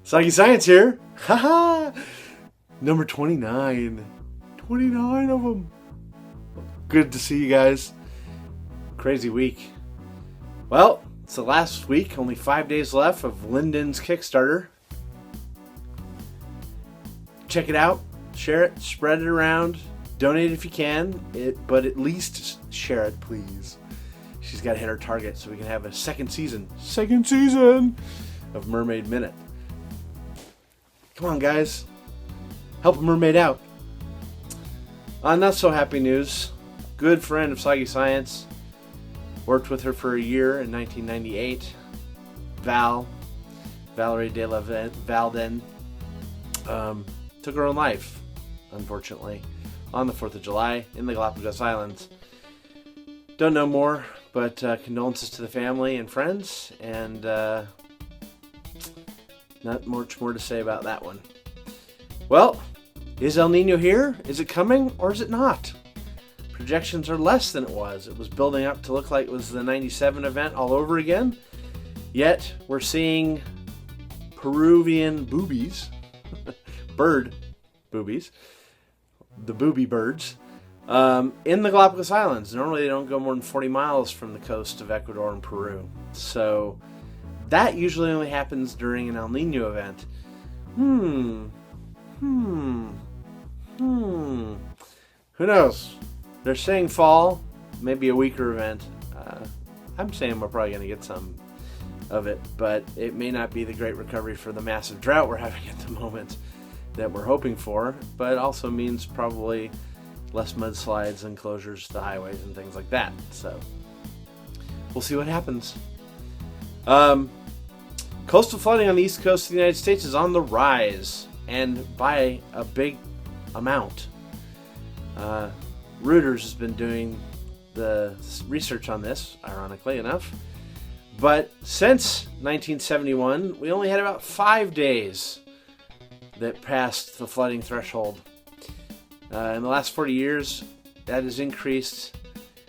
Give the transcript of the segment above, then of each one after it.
Soggy Science here. Haha. Number 29. 29 of them. Good to see you guys. Crazy week. Well, it's the last week. Only 5 days left of Lyndon's Kickstarter. Check it out. Share it. Spread it around. Donate if you can. But at least share it, please. She's got to hit her target so we can have a second season of Mermaid Minute. Come on, guys. Help a mermaid out. On not so happy news, good friend of Soggy Science, worked with her for a year in 1998. Valerie de la Valden, took her own life, unfortunately, on the 4th of July in the Galapagos Islands. Don't know more, but condolences to the family and friends, and not much more to say about that one. Well, is El Nino here? Is it coming or is it not? Projections are less than it was. It was building up to look like it was the 97 event all over again. Yet, we're seeing Peruvian boobies, bird boobies, the booby birds, in the Galapagos Islands. Normally they don't go more than 40 miles from the coast of Ecuador and Peru. So that usually only happens during an El Nino event. Who knows? They're saying fall, maybe a weaker event. I'm saying we're probably going to get some of it, but it may not be the great recovery for the massive drought we're having at the moment that we're hoping for, but it also means probably less mudslides and closures to the highways and things like that. So we'll see what happens. Coastal flooding on the east coast of the United States is on the rise, and by a big amount. Reuters has been doing the research on this, ironically enough. But since 1971, we only had about 5 days that passed the flooding threshold. In the last 40 years, that has increased.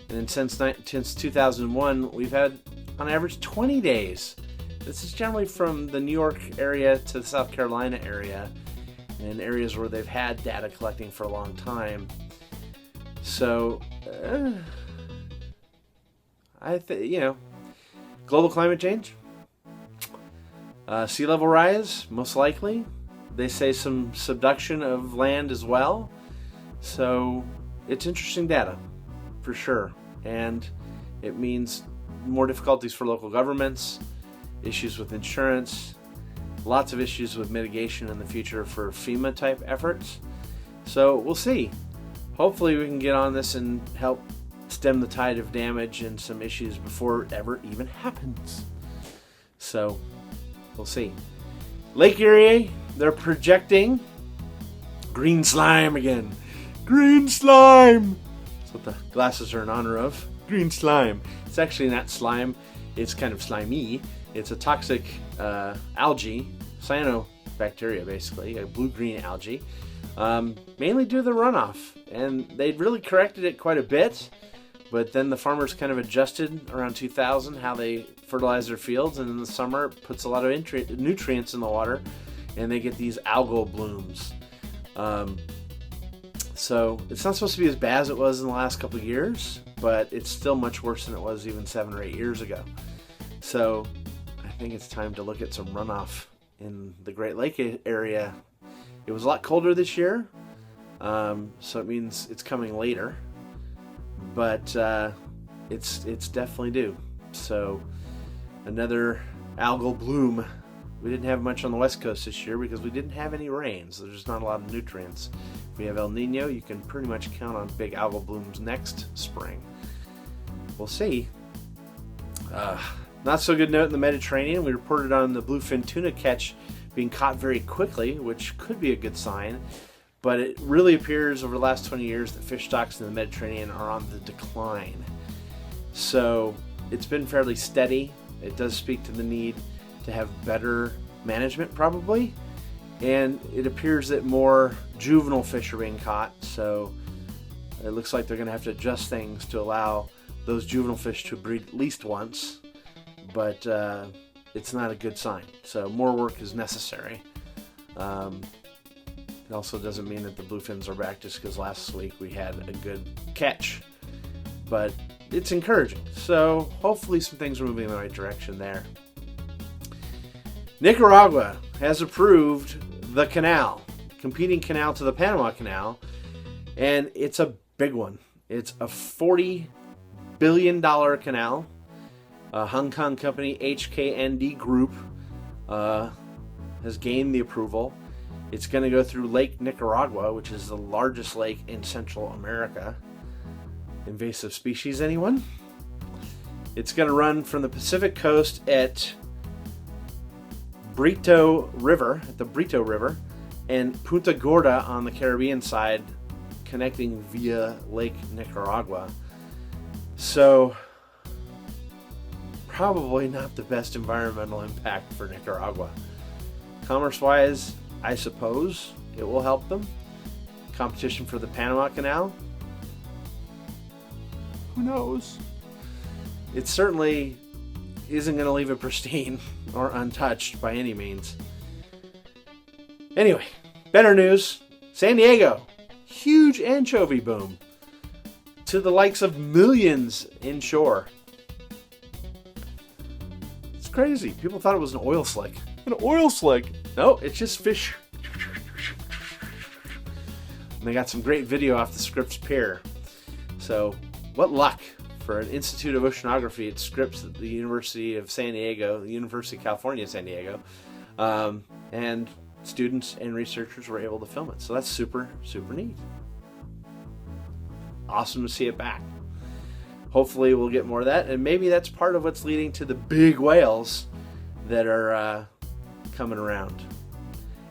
And since 2001, we've had, on average, 20 days. This is generally from the New York area to the South Carolina area, in areas where they've had data collecting for a long time. So, I think, global climate change, sea level rise, most likely. They say some subduction of land as well. So, it's interesting data, for sure. And it means more difficulties for local governments, issues with insurance, lots of issues with mitigation in the future for FEMA type efforts. So we'll see. Hopefully we can get on this and help stem the tide of damage and some issues before it ever even happens. So we'll see. Lake Erie, they're projecting green slime again. Green slime! That's what the glasses are in honor of. Green slime. It's actually not slime. It's kind of slimy. It's a toxic algae, cyanobacteria basically, a blue-green algae, mainly due to the runoff. And they'd really corrected it quite a bit, but then the farmers kind of adjusted around 2000 how they fertilize their fields, and in the summer it puts a lot of nutrients in the water, and they get these algal blooms. So it's not supposed to be as bad as it was in the last couple of years, but it's still much worse than it was even 7 or 8 years ago. So I think it's time to look at some runoff in the Great Lake area. It was a lot colder this year, so it means it's coming later, but it's definitely due. So another algal bloom. We didn't have much on the West Coast this year because we didn't have any rain, so there's not a lot of nutrients. If we have El Nino, you can pretty much count on big algal blooms next spring. We'll see. Not so good note in the Mediterranean. We reported on the bluefin tuna catch being caught very quickly, which could be a good sign. But it really appears over the last 20 years that fish stocks in the Mediterranean are on the decline. So it's been fairly steady. It does speak to the need to have better management probably. And it appears that more juvenile fish are being caught. So it looks like they're going to have to adjust things to allow those juvenile fish to breed at least once. But it's not a good sign. So more work is necessary. It also doesn't mean that the bluefins are back just because last week we had a good catch. But it's encouraging. So hopefully some things are moving in the right direction there. Nicaragua has approved the canal, competing canal to the Panama Canal, and it's a big one. It's a $40 billion canal. A Hong Kong company, HKND Group, has gained the approval. It's going to go through Lake Nicaragua, which is the largest lake in Central America. Invasive species, anyone? It's going to run from the Pacific coast at the Brito River, and Punta Gorda on the Caribbean side, connecting via Lake Nicaragua. So, probably not the best environmental impact for Nicaragua. Commerce-wise, I suppose it will help them. Competition for the Panama Canal? Who knows? It certainly isn't going to leave it pristine or untouched by any means. Anyway, better news. San Diego, huge anchovy boom to the likes of millions inshore. It's crazy. People thought it was an oil slick. An oil slick? No, it's just fish. And they got some great video off the Scripps Pier. So, what luck for an Institute of Oceanography at Scripps at the University of San Diego, the University of California, San Diego. And students and researchers were able to film it. So that's super, super neat. Awesome to see it back. Hopefully we'll get more of that, and maybe that's part of what's leading to the big whales that are coming around.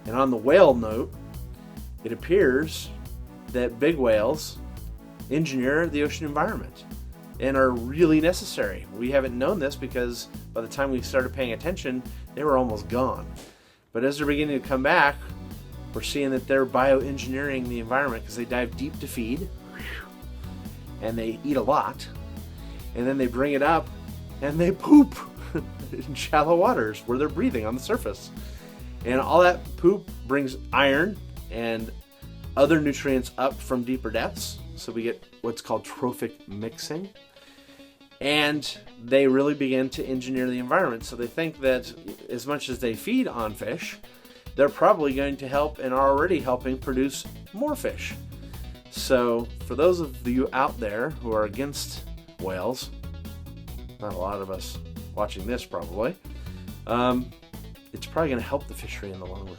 And on the whale note, it appears that big whales engineer the ocean environment and are really necessary. We haven't known this because by the time we started paying attention, they were almost gone. But as they're beginning to come back, we're seeing that they're bioengineering the environment because they dive deep to feed and they eat a lot, and then they bring it up and they poop in shallow waters where they're breathing on the surface. And all that poop brings iron and other nutrients up from deeper depths. So we get what's called trophic mixing. And they really begin to engineer the environment. So they think that as much as they feed on fish, they're probably going to help and are already helping produce more fish. So for those of you out there who are against whales, not a lot of us watching this probably, it's probably going to help the fishery in the long run.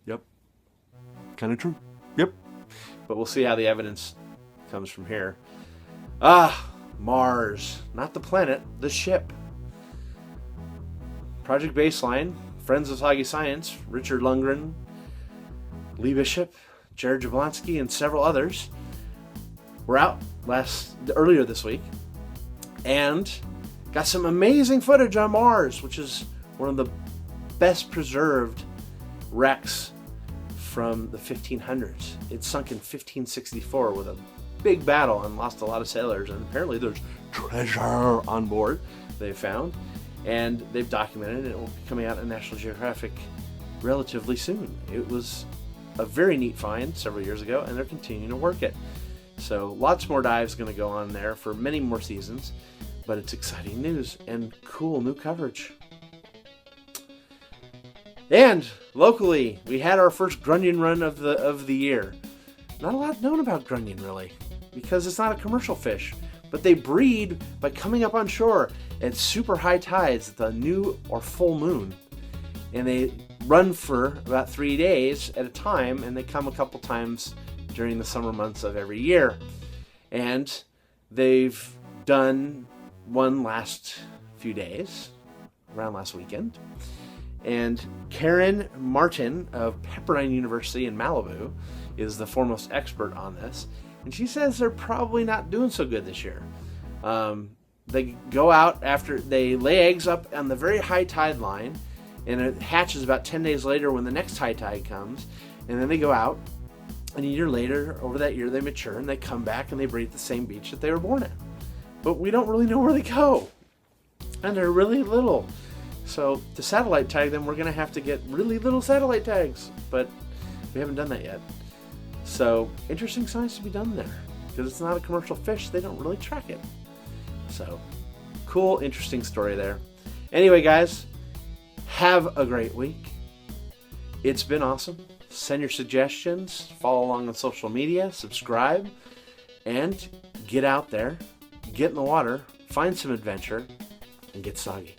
Yep. Kind of true. Yep. But we'll see how the evidence comes from here. Mars. Not the planet, the ship. Project Baseline, friends of Soggy Science, Richard Lundgren, Lee Bishop, Jared Jablonski, and several others were out earlier this week and got some amazing footage on Mars, which is one of the best preserved wrecks from the 1500s. It sunk in 1564 with a big battle and lost a lot of sailors, and apparently there's treasure on board they found, and they've documented it. It will be coming out in National Geographic relatively soon. It was a very neat find several years ago, and they're continuing to work it. So lots more dives going to go on there for many more seasons, but it's exciting news and cool new coverage. And locally, we had our first grunion run of the year. Not a lot known about grunion, really, because it's not a commercial fish, but they breed by coming up on shore at super high tides at the new or full moon, and they run for about 3 days at a time, and they come a couple times during the summer months of every year. And they've done one last few days, around last weekend. And Karen Martin of Pepperdine University in Malibu is the foremost expert on this. And she says they're probably not doing so good this year. They go out after they lay eggs up on the very high tide line, and it hatches about 10 days later when the next high tide comes. And then they go out, and a year later, over that year, they mature, and they come back and they breed at the same beach that they were born at. But we don't really know where they go. And they're really little. So to satellite tag them, we're going to have to get really little satellite tags. But we haven't done that yet. So interesting science to be done there. Because it's not a commercial fish, they don't really track it. So cool, interesting story there. Anyway, guys, have a great week. It's been awesome. Send your suggestions, follow along on social media, subscribe, and get out there, get in the water, find some adventure, and get soggy.